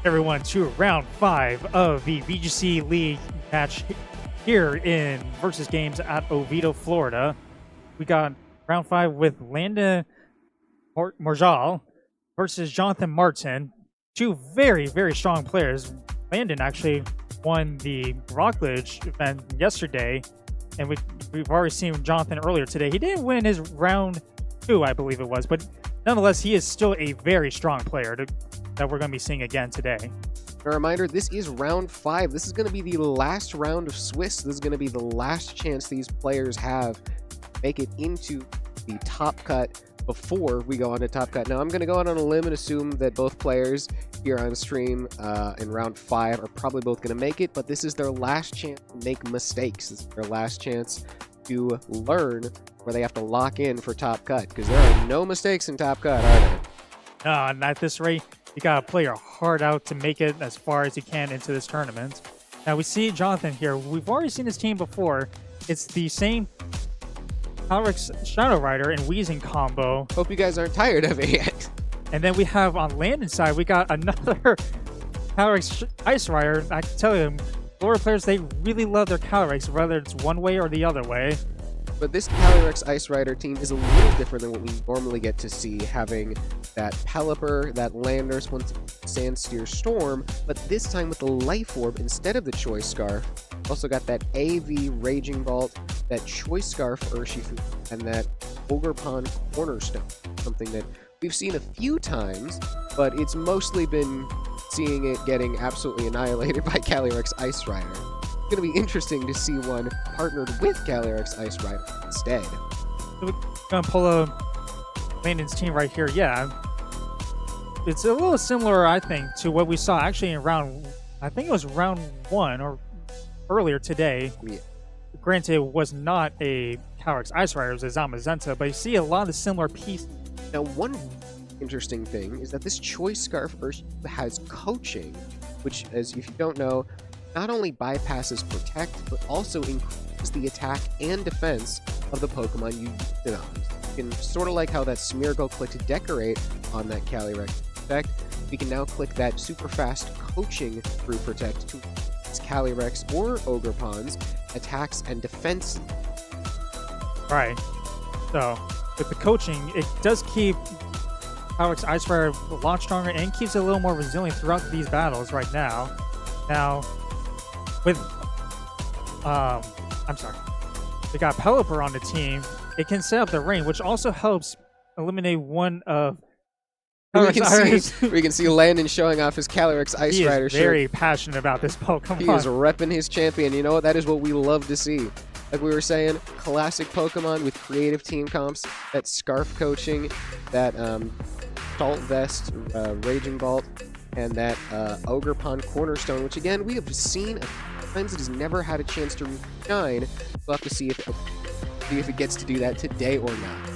everyone to round 5 of the VGC League match here in versus games at Oviedo, Florida. We got round 5 with Landon Morjal versus Jonathan Martin. Two very, very strong players. Landon actually won the Rockledge event yesterday, and we've already seen Jonathan earlier today. He didn't win his round 2, I believe it was, but nonetheless, he is still a very strong player that we're going to be seeing again today. A reminder, this is round 5. This is going to be the last round of Swiss. This is going to be the last chance these players have to make it into the top cut before we go on to top cut. Now, I'm going to go out on a limb and assume that both players here on stream in round 5 are probably both going to make it, but this is their last chance to make mistakes. This is their last chance to learn where they have to lock in for top cut, because there are no mistakes in top cut, are there? No, and at this rate, you got to play your heart out to make it as far as you can into this tournament. Now, we see Jonathan here. We've already seen his team before. It's the same Calyrex Shadow Rider and Wheezing combo. Hope you guys aren't tired of it yet. And then we have on Landon's side, we got another Calyrex Ice Rider. I can tell you, Florida players, they really love their Calyrex, whether it's one way or the other way. But this Calyrex Ice Rider team is a little different than what we normally get to see, having that Pelipper, that Landers, Sandsteer Storm, but this time with the Life Orb instead of the Choice Scarf. Also got that AV Raging Vault, that Choice Scarf Urshifu, and that Ogre Pond Cornerstone, something that we've seen a few times, but it's mostly been seeing it getting absolutely annihilated by Calyrex Ice Rider. It's going to be interesting to see one partnered with Calyrex Ice Rider instead. So we're going to pull up Landon's team right here. Yeah, it's a little similar, I think, to what we saw actually in I think it was round 1 or earlier today. Yeah. Granted, it was not a Calyrex Ice Rider, it was a Zamazenta, but you see a lot of similar pieces. Now, one interesting thing is that this Choice Scarf has coaching, which, as if you don't know, not only bypasses Protect, but also increases the attack and defense of the Pokemon you use it on. You can sort of like how that Smeargle click to Decorate on that Calyrex effect, we can now click that super fast coaching through Protect to its Calyrex or Ogerpon's attacks and defense. Right. So, with the coaching, it does keep Calyrex Ice Rider a lot stronger and keeps it a little more resilient throughout these battles right now. Now, with, I'm sorry, we got Pelipper on the team. It can set up the rain, which also helps eliminate one of we can see Landon showing off his Calyrex Ice Rider shirt. He is very passionate about this Pokemon. He is repping his champion. You know what? That is what we love to see. Like we were saying, classic Pokemon with creative team comps, that Scarf coaching, that Salt Vest Raging Vault, and that Ogre Pond Cornerstone, which again, we have seen a few times. It has never had a chance to shine. We'll have to see if it gets to do that today or not.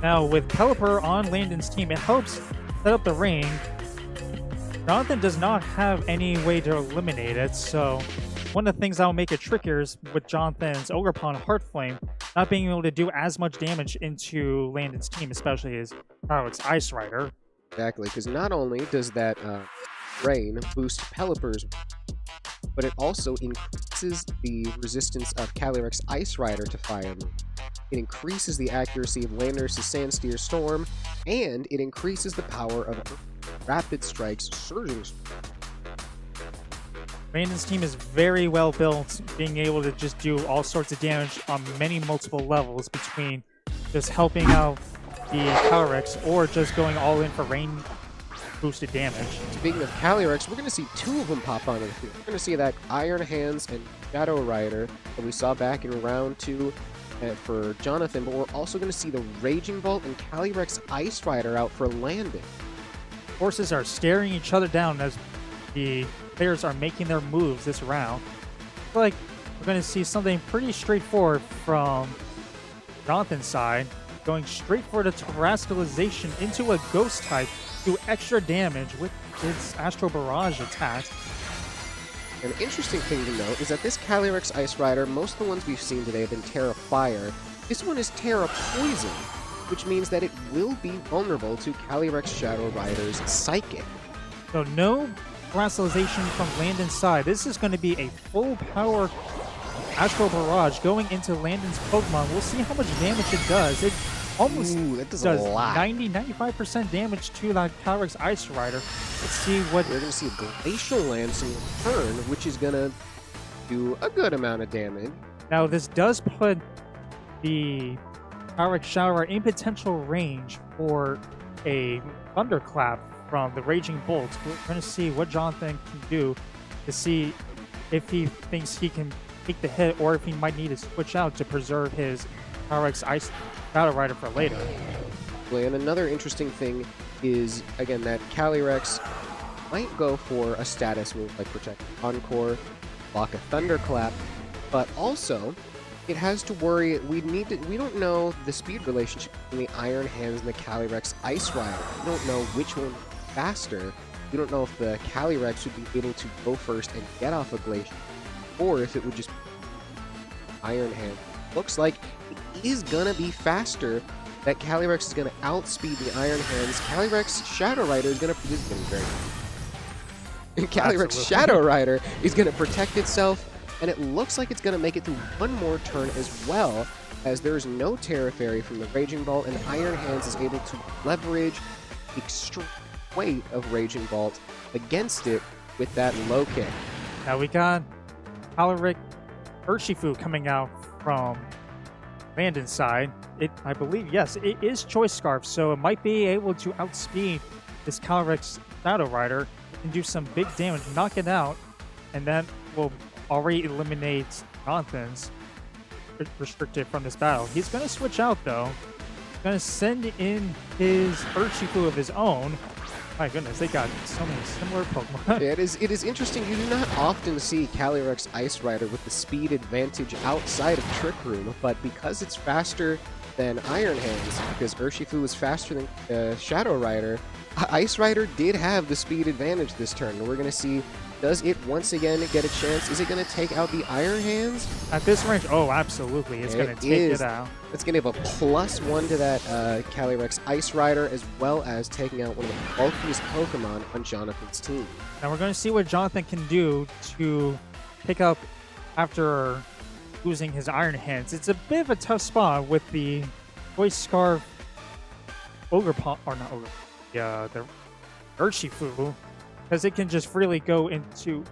Now, with Pelipper on Landon's team, it helps set up the rain. Jonathan does not have any way to eliminate it, so one of the things that will make it trickier is with Jonathan's Ogre Pond Heart Flame not being able to do as much damage into Landon's team, especially his Calyrex Ice Rider. Exactly, because not only does that rain boost Pelipper's, but it also increases the resistance of Calyrex Ice Rider to fire move. It increases the accuracy of Landers' Sandsteer Storm, and it increases the power of Rapid Strike's Surging Strike. Landon's team is very well built, being able to just do all sorts of damage on many multiple levels between just helping out the Calyrex or just going all in for rain boosted damage. Speaking of Calyrex, we're going to see 2 of them pop onto the field. We're going to see that Iron Hands and Shadow Rider that we saw back in round 2 for Jonathan, but we're also going to see the Raging Vault and Calyrex Ice Rider out for Landon. Forces are staring each other down as the players are making their moves this round. I feel like we're going to see something pretty straightforward from Jonathan's side, going straight for the Terrestrialization into a Ghost type, do extra damage with its Astro Barrage attacks. An interesting thing to note is that this Calyrex Ice Rider, most of the ones we've seen today have been Terra Fire. This one is Terra Poison, which means that it will be vulnerable to Calyrex Shadow Rider's Psychic. So no terrestrialization from Landon's side. This is going to be a full power Astral Barrage going into Landon's Pokemon. We'll see how much damage it does. It almost that does a lot. 95% damage to that Calyrex Ice Rider. Let's see what... We're going to see a Glacial Lance in return, which is going to do a good amount of damage. Now, this does put the Calyrex Shower in potential range for a Thunderclap from the Raging Bolt. We're going to see what Jonathan can do to see if he thinks he can take the hit or if he might need to switch out to preserve his Calyrex Ice Battle Rider for later. And another interesting thing is, again, that Calyrex might go for a status move like Protect Encore, block a Thunderclap, but also it has to worry. We don't know the speed relationship between the Iron Hands and the Calyrex Ice Rider. We don't know which one is faster. We don't know if the Calyrex would be able to go first and get off a Glacier, or if it would just Iron Hand. Looks like it is gonna be faster. That Calyrex is gonna outspeed the Iron Hands. Calyrex Shadow Rider is gonna this is gonna be very Calyrex Absolutely. Shadow Rider is gonna protect itself, and it looks like it's gonna make it through one more turn as well, as there's no Terra Fairy from the Raging Bolt, and Iron Hands is able to leverage the extreme weight of Raging Bolt against it with that low kick. Now we got Calyrex Urshifu coming out from Landon's side. I believe, yes, it is Choice Scarf, so it might be able to outspeed this Calyrex Shadow Rider. It can do some big damage, knock it out, and that will already eliminate Jonathan's restricted from this battle. He's going to switch out, though. He's going to send in his Urshifu of his own. My goodness, they got so many similar Pokemon. Yeah, it is interesting. You do not often see Calyrex Ice Rider with the speed advantage outside of Trick Room, but because it's faster than Iron Hands, because Urshifu is faster than Shadow Rider, Ice Rider did have the speed advantage this turn. And we're going to see, does it once again get a chance? Is it going to take out the Iron Hands? At this range, oh, absolutely. It's going to take it out. It's going to have a +1 to that Calyrex Ice Rider, as well as taking out one of the bulkiest Pokemon on Jonathan's team. Now we're going to see what Jonathan can do to pick up after losing his Iron Hands. It's a bit of a tough spot with the Choice Scarf Ogre Paw, or not Ogre, the Urshifu, because it can just freely go into...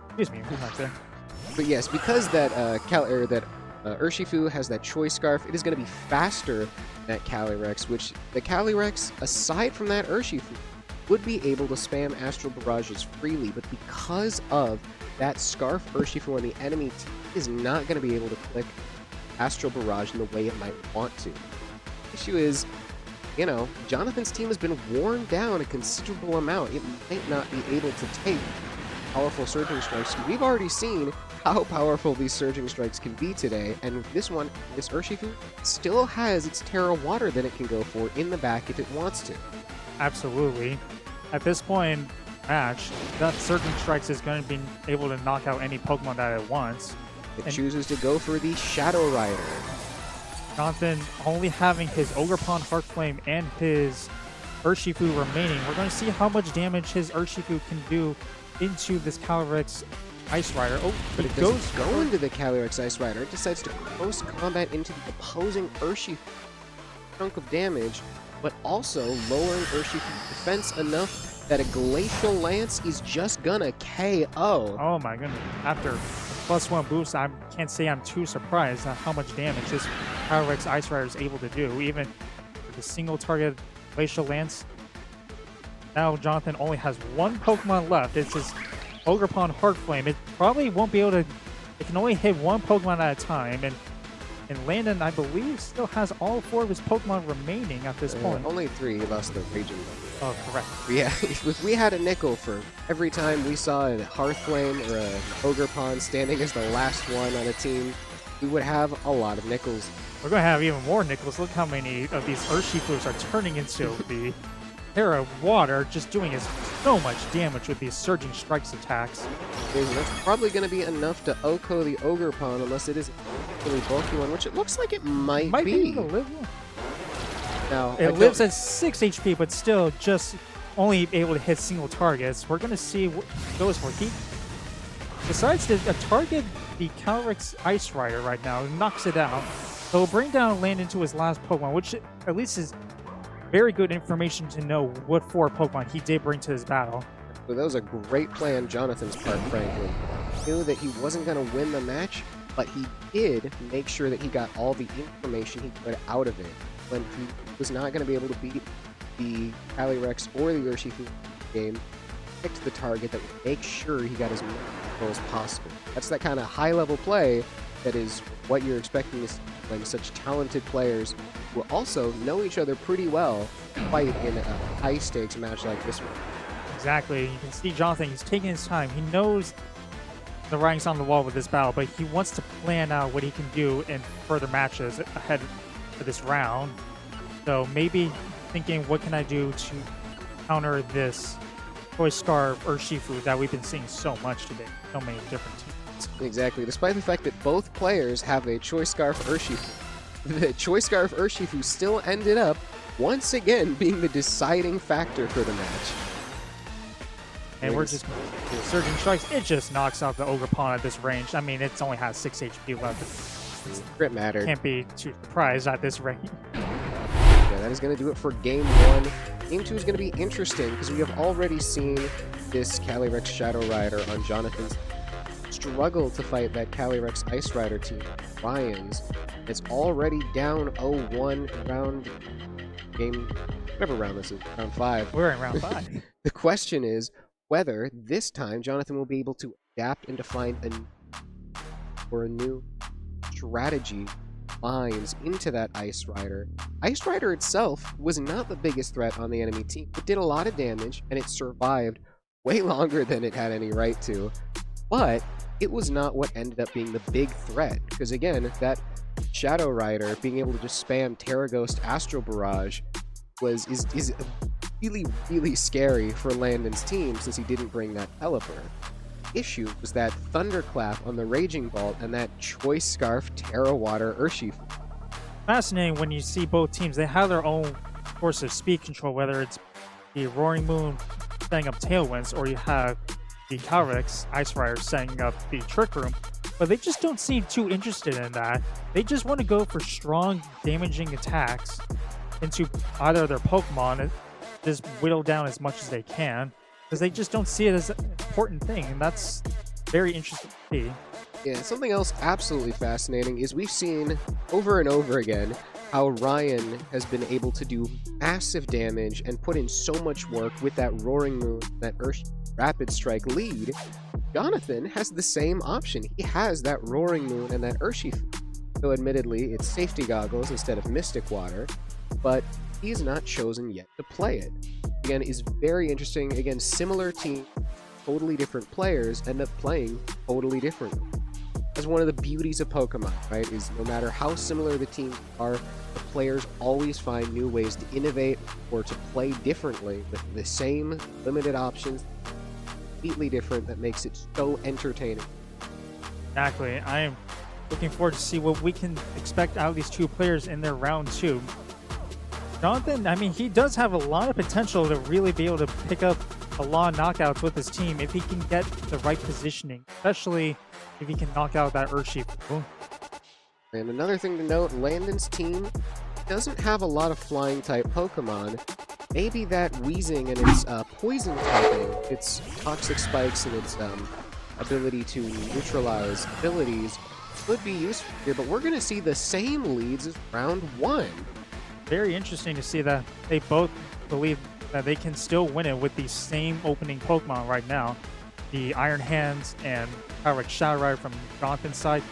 Excuse me, who's not there? But yes, because that Urshifu has that Choice Scarf, it is going to be faster than that Calyrex, which the Calyrex, aside from that Urshifu, would be able to spam Astral Barrages freely, but because of that Scarf Urshifu on the enemy team, is not going to be able to click Astral Barrage in the way it might want to. The issue is, you know, Jonathan's team has been worn down a considerable amount. It might not be able to take powerful Surging Strikes. We've already seen how powerful these Surging Strikes can be today, and this Urshifu still has its Terra Water that it can go for in the back if it wants to. Absolutely. At this point in the match, that Surging Strikes is going to be able to knock out any Pokemon that it wants. It chooses to go for the Shadow Rider. Jonathan only having his Ogre Pond Heart Flame and his Urshifu remaining. We're going to see how much damage his Urshifu can do into this Calyrex Ice Rider. Oh, but it doesn't go into the Calyrex Ice Rider. It decides to close combat into the opposing Urshifu chunk of damage, but also lowering Urshifu's defense enough that a Glacial Lance is just gonna KO. Oh my goodness. After +1 boost, I can't say I'm too surprised at how much damage this Calyrex Ice Rider is able to do, even with a single target Glacial Lance. Now Jonathan only has one Pokemon left. It's his Ogre Pond Heart Flame. It probably won't be able to... It can only hit one Pokemon at a time, and Landon, I believe, still has all 4 of his Pokemon remaining at this point. Only 3. He lost the Raging Bolt. Oh, correct. Yeah, if we had a nickel for every time we saw a Hearthflame or a Ogre Pond standing as the last one on a team, we would have a lot of nickels. We're going to have even more nickels. Look how many of these Urshifus are turning into the Terra Water, just doing so much damage with these Surging Strikes attacks. That's probably going to be enough to OHKO the Ogre Pond, unless it is a really bulky one, which it looks like it might be. Able to live one. Now, It lives at 6 HP, but still just only able to hit single targets. We're gonna see what he goes for. He decides to target the Calyrex Ice Rider right now, and knocks it out. So he'll bring down Landon to his last Pokemon, which at least is very good information to know what 4 Pokemon he did bring to his battle. So that was a great play on Jonathan's part, frankly. He knew that he wasn't going to win the match, but he did make sure that he got all the information he could out of it when he was not going to be able to beat the Calyrex or the Urshifu game. Picked the target that would make sure he got as many control as possible. That's that kind of high-level play that is what you're expecting to see when such talented players who also know each other pretty well fight in a high-stakes match like this one. Exactly. You can see Jonathan, he's taking his time. He knows the writing's on the wall with this battle, but he wants to plan out what he can do in further matches ahead of this round. So maybe thinking, what can I do to counter this Choice Scarf Urshifu that we've been seeing so much today, so many different teams. Exactly, despite the fact that both players have a Choice Scarf Urshifu. The Choice Scarf Urshifu still ended up, once again, being the deciding factor for the match. And we're just Surging Strikes. It just knocks out the Ogerpon at this range. I mean, it only has 6 HP left. Crit mattered. Can't be too surprised at this range. Yeah, that is going to do it for Game 1. Game 2 is going to be interesting because we have already seen this Calyrex Shadow Rider on Jonathan's struggle to fight that Calyrex Ice Rider team, Ryan's. It's already down 0-1 round game, whatever round this is, round 5. We're in round 5. The question is whether this time Jonathan will be able to adapt and define a new strategy lines into that Ice Rider. Ice Rider itself was not the biggest threat on the enemy team. It did a lot of damage, and it survived way longer than it had any right to. But it was not what ended up being the big threat, because again, that Shadow Rider being able to just spam Terra Ghost Astral Barrage is really, really scary for Landon's team since he didn't bring that Pelipper. Issue was that Thunderclap on the Raging Bolt and that Choice Scarf Terra Water Urshifu. Fascinating when you see both teams. They have their own course of speed control, whether it's the Roaring Moon setting up Tailwinds or you have the Calyrex Ice Rider setting up the Trick Room. But they just don't seem too interested in that. They just want to go for strong, damaging attacks into either of their Pokemon and just whittle down as much as they can, because they just don't see it as an important thing, and that's very interesting to see. Yeah, something else absolutely fascinating is we've seen over and over again how Ryan has been able to do massive damage and put in so much work with that Roaring Moon, that Rapid Strike lead. Jonathan has the same option. He has that Roaring Moon and that Urshifu. So admittedly, it's Safety Goggles instead of Mystic Water, but he's not chosen yet to play it. Again, is very interesting. Again, similar team, totally different players end up playing totally differently. That's one of the beauties of Pokemon, right? Is no matter how similar the teams are, the players always find new ways to innovate or to play differently with the same limited options, completely different, that makes it so entertaining. Exactly. I am looking forward to see what we can expect out of these two players in their round 2. Jonathan, I mean, he does have a lot of potential to really be able to pick up a lot of knockouts with his team if he can get the right positioning, especially if he can knock out that Urshifu. And another thing to note, Landon's team doesn't have a lot of flying type Pokemon. Maybe that Wheezing and its poison typing, its toxic spikes and its ability to neutralize abilities could be useful here, but we're going to see the same leads as round 1. Very interesting to see that they both believe that they can still win it with the same opening Pokemon right now. The Iron Hands and Calyrex Shadow Rider from Jonathan's side,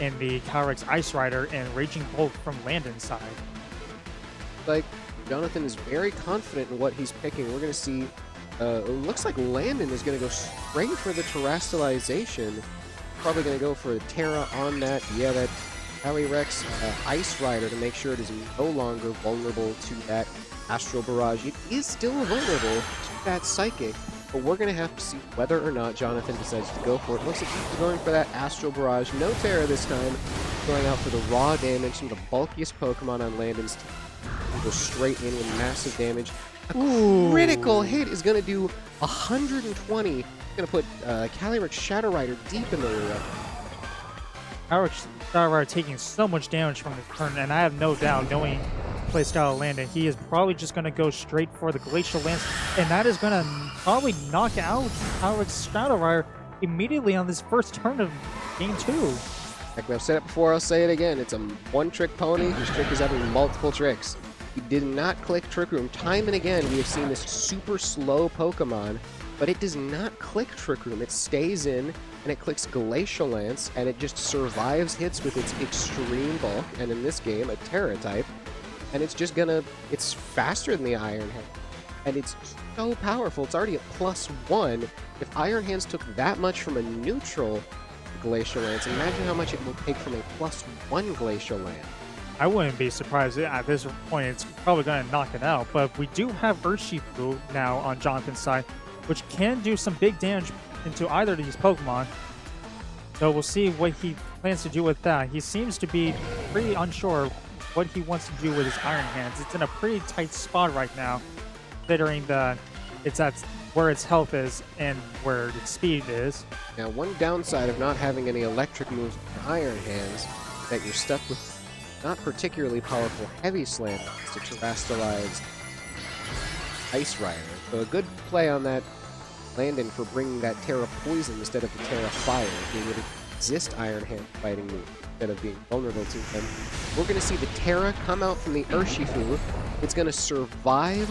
and the Calyrex Ice Rider and Raging Bolt from Landon's side. Like, Jonathan is very confident in what he's picking. We're going to see, it looks like Landon is going to go straight for the Terastallization. Probably going to go for a Terra on that. Yeah, that Calyrex Ice Rider to make sure it is no longer vulnerable to that Astral Barrage. It is still vulnerable to that Psychic, but we're going to have to see whether or not Jonathan decides to go for it. Looks like he's going for that Astral Barrage. No Terra this time. Going out for the raw damage from the bulkiest Pokemon on Landon's team. He goes straight in with massive damage. Critical hit is going to do 120. It's going to put Calyrex Shadow Rider deep in the rear. Calyrex Shadow Rider taking so much damage from this turn, and I have no doubt, knowing playstyle of Landon, he is probably just going to go straight for the Glacial Lance, and that is going to probably knock out Calyrex Shadow Rider immediately on this first turn of game 2. Like I've said it before, I'll say it again. It's a one-trick pony whose trick is having multiple tricks. He did not click Trick Room. Time and again, we have seen this super slow Pokemon, but it does not click Trick Room. It stays in, and it clicks Glacial Lance, and it just survives hits with its extreme bulk, and in this game, a Terra type. And it's just gonna, it's faster than the Iron Hand. And it's so powerful. It's already at +1. If Iron Hands took that much from a neutral Glacial Lance, imagine how much it will take from a +1 Glacial Lance. I wouldn't be surprised at this point. It's probably going to knock it out. But we do have Urshifu now on Jonathan's side, which can do some big damage into either of these Pokemon. So we'll see what he plans to do with that. He seems to be pretty unsure what he wants to do with his Iron Hands. It's in a pretty tight spot right now, considering that it's at where its health is and where its speed is. Now, one downside of not having any electric moves with Iron Hands, that you're stuck with not particularly powerful Heavy Slam to terrestrialize Ice Rider. So a good play on that Landon for bringing that Terra Poison instead of the Terra Fire, being able to resist Iron Hand fighting move instead of being vulnerable to them. We're going to see the Terra come out from the Urshifu. It's going to survive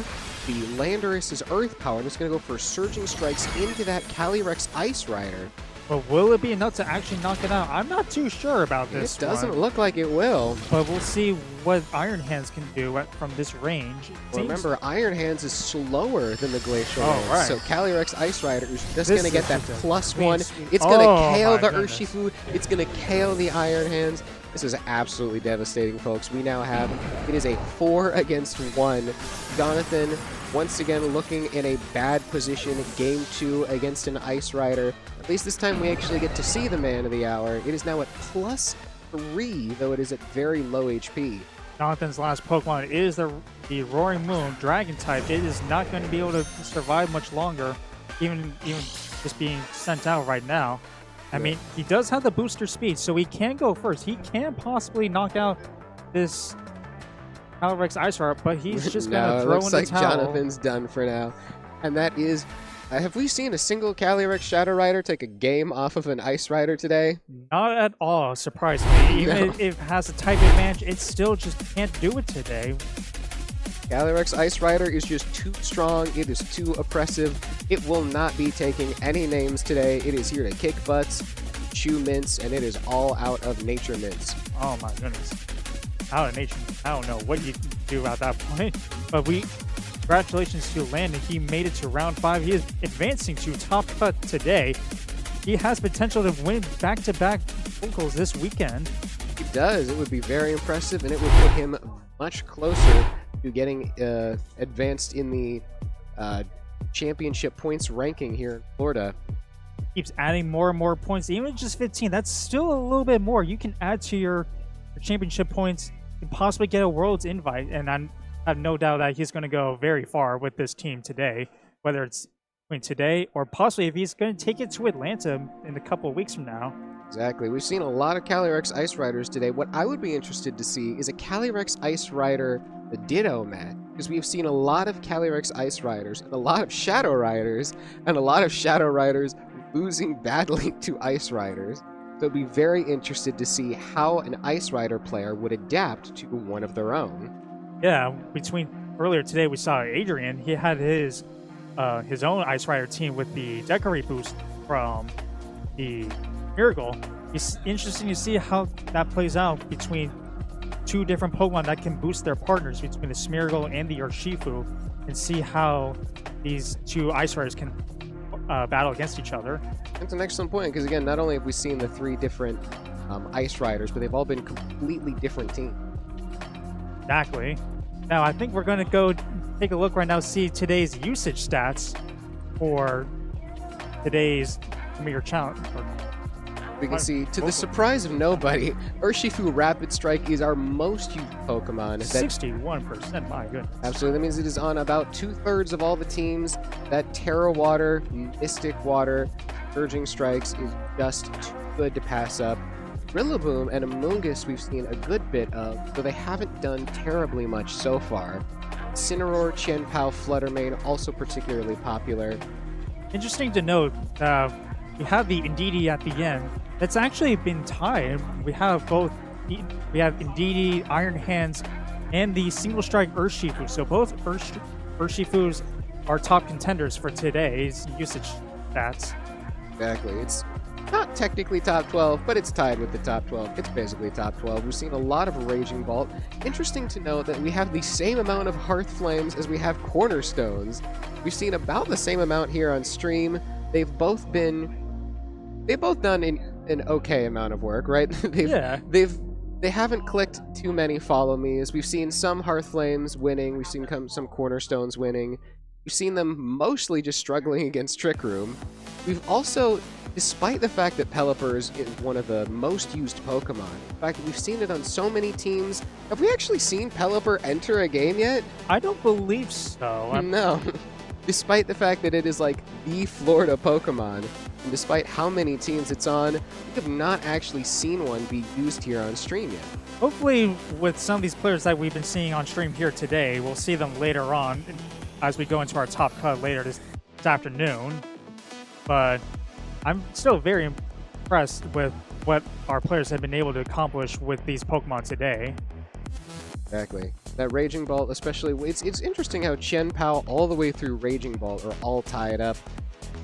the Landorus's Earth Power, and it's going to go for Surging Strikes into that Calyrex Ice Rider. But will it be enough to actually knock it out? I'm not too sure about this. It doesn't look like it will. But we'll see what Iron Hands can do from this range. Well, remember, Iron Hands is slower than the Glacial Lance. Right. So Calyrex Ice Rider is just going to get that +1. Sweet. It's going to KO the goodness. Urshifu. It's going to KO the Iron Hands. This is absolutely devastating, folks. We now have, it is a 4 against 1. Jonathan, once again, looking in a bad position. Game 2 against an Ice Rider. At least this time we actually get to see the man of the hour. It is now at +3, though it is at very low HP. Jonathan's last Pokemon is the Roaring Moon, Dragon type. It is not going to be able to survive much longer, even just being sent out right now. I mean, he does have the booster speed, so he can go first. He can possibly knock out this Calyrex Ice Rider, but he's just going to throw in the towel. It looks like Jonathan's done for now. And that is... have we seen a single Calyrex Shadow Rider take a game off of an Ice Rider today? Not at all, surprisingly. Even if it has a type advantage, it still just can't do it today. Calyrex Ice Rider is just too strong. It is too oppressive. It will not be taking any names today. It is here to kick butts, chew mints, and it is all out of nature mints. Oh my goodness. Out of nature. I don't know what you can do about that point. But congratulations to Landon. He made it to round 5. He is advancing to top cut today. He has potential to win back-to-back vocals this weekend. He does. It would be very impressive, and it would put him much closer to getting advanced in the championship points ranking here in Florida. Keeps adding more and more points, even just 15. That's still a little bit more. You can add to your championship points and possibly get a Worlds invite, and I have no doubt that he's going to go very far with this team today, whether it's between today or possibly if he's going to take it to Atlanta in a couple of weeks from now. Exactly. We've seen a lot of Calyrex Ice Riders today. What I would be interested to see is a Calyrex Ice Rider, the Ditto Mat, because we've seen a lot of Calyrex Ice Riders and a lot of Shadow Riders and a lot of Shadow Riders losing badly to Ice Riders. So I'd be very interested to see how an Ice Rider player would adapt to one of their own. Yeah, earlier today we saw Adrian. He had his own Ice Rider team with the Decorate boost from the Miracle. It's interesting to see how that plays out between two different Pokemon that can boost their partners, between the Smeargle and the Urshifu, and see how these two Ice Riders can battle against each other. That's an excellent point, because again, not only have we seen the 3 different Ice Riders, but they've all been completely different teams. Exactly. Now, I think we're going to go take a look right now, see today's usage stats for today's Premier Challenge. We can see, to the surprise of nobody, Urshifu Rapid Strike is our most used Pokemon. 61%, my goodness. Absolutely, that means it is on about 2/3 of all the teams. That Terra Water, Mystic Water, Surging Strikes is just too good to pass up. Rillaboom and Amoonguss we've seen a good bit of, though they haven't done terribly much so far. Incineroar, Chien-Pao, Fluttermane also particularly popular. Interesting to note, we have the Indeedee at the end. That's actually been tied. We have both. We have Indeedee, Iron Hands, and the Single Strike Urshifu. So both Urshifus are top contenders for today's usage stats. Exactly. It's not technically top 12, but it's tied with the top 12. It's basically top 12. We've seen a lot of Raging Bolt. Interesting to note that we have the same amount of Hearth Flames as we have Cornerstones. We've seen about the same amount here on stream. They've both done an okay amount of work, right? They haven't clicked too many Follow Me's. We've seen some Hearth Flames winning. We've seen some Cornerstones winning. We've seen them mostly just struggling against Trick Room. We've also, despite the fact that Pelipper is one of the most used Pokemon, the fact that we've seen it on so many teams, have we actually seen Pelipper enter a game yet? I don't believe so. No. Despite the fact that it is like the Florida Pokemon, and despite how many teams it's on, we have not actually seen one be used here on stream yet. Hopefully, with some of these players that we've been seeing on stream here today, we'll see them later on as we go into our top cut later this afternoon. But I'm still very impressed with what our players have been able to accomplish with these Pokemon today. Exactly. That Raging Bolt, especially, it's interesting how Chien-Pao all the way through Raging Bolt are all tied up,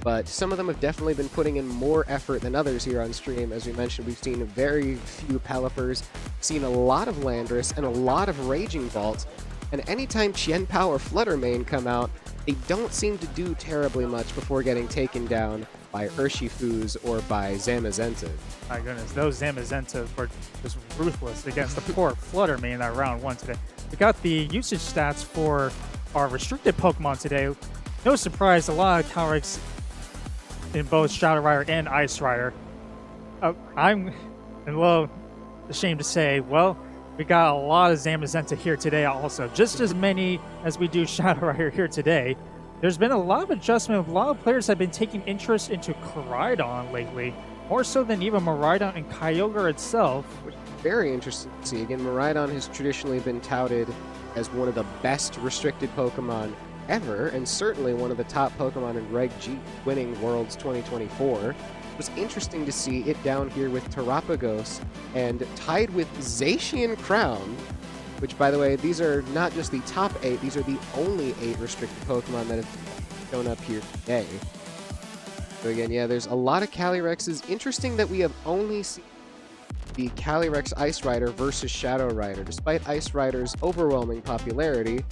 but some of them have definitely been putting in more effort than others here on stream. As we mentioned, we've seen very few Pelippers, seen a lot of Landorus, and a lot of Raging Bolts, and anytime Chien-Pao or Fluttermane come out, they don't seem to do terribly much before getting taken down by Urshifus or by Zamazenta. My goodness, those Zamazenta were just ruthless against the poor Fluttermane in that round 1 today. We got the usage stats for our restricted Pokemon today. No surprise, a lot of Calyrex in both Shadow Rider and Ice Rider. I'm a little ashamed to say, well, we got a lot of Zamazenta here today also. Just as many as we do Shadow Rider here today. There's been a lot of adjustment. A lot of players have been taking interest into Koraidon lately, more so than even Miraidon and Kyogre itself. Which is very interesting to see. Again, Miraidon has traditionally been touted as one of the best restricted Pokemon ever, and certainly one of the top Pokemon in Reg G, winning Worlds 2024. It was interesting to see it down here with Terapagos and tied with Zacian Crown, which, by the way, these are not just the top 8, these are the only 8 restricted Pokemon that have shown up here today. So again, yeah, there's a lot of Calyrexes. Interesting that we have only seen the Calyrex Ice Rider versus Shadow Rider. Despite Ice Rider's overwhelming popularity,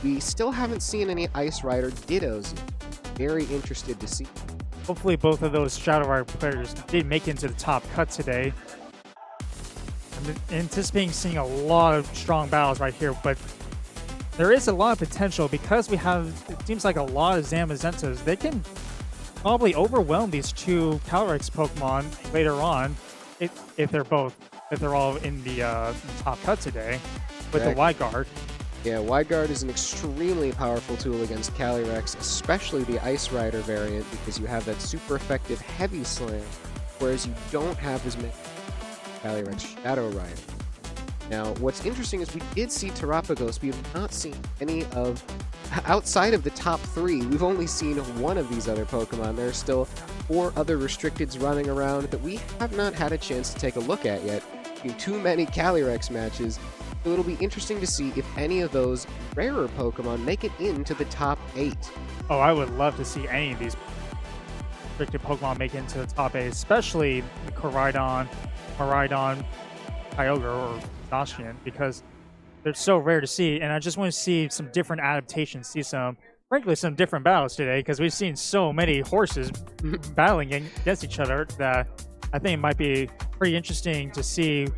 we still haven't seen any Ice Rider Dittos yet. Very interested to see. Hopefully both of those Shadow Rider players did make it into the top cut today. I'm anticipating seeing a lot of strong battles right here, but there is a lot of potential because we have, it seems like a lot of Zamazentas. They can probably overwhelm these two Calyrex Pokemon later on if they're all in the top cut today with the Wide Guard. Yeah, Wide Guard is an extremely powerful tool against Calyrex, especially the Ice Rider variant, because you have that super effective Heavy Slam, whereas you don't have as many Calyrex Shadow Rider. Now, what's interesting is we did see Terapagos. We have not seen any of, outside of the top 3, we've only seen one of these other Pokemon. There are still 4 other restricteds running around that we have not had a chance to take a look at yet. In too many Calyrex matches, so it'll be interesting to see if any of those rarer Pokemon make it into the top 8. Oh, I would love to see any of these restricted Pokemon make it into the top 8, especially the Koraidon, Miraidon, Kyogre, or Zacian, because they're so rare to see, and I just want to see some different adaptations, see frankly, some different battles today, because we've seen so many horses battling against each other that I think it might be pretty interesting to see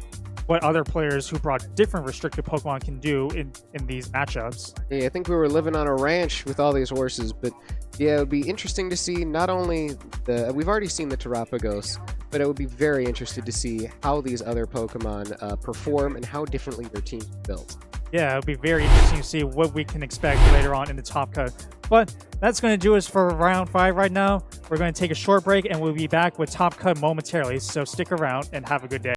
what other players who brought different restricted Pokemon can do in these matchups. Yeah, I think we were living on a ranch with all these horses, but yeah, it would be interesting to see not only we've already seen the Terapagos, but I would be very interested to see how these other Pokemon perform and how differently their teams are built. Yeah, it'll be very interesting to see what we can expect later on in the Top Cut. But that's going to do us for round 5 right now. We're going to take a short break, and we'll be back with Top Cut momentarily. So stick around and have a good day.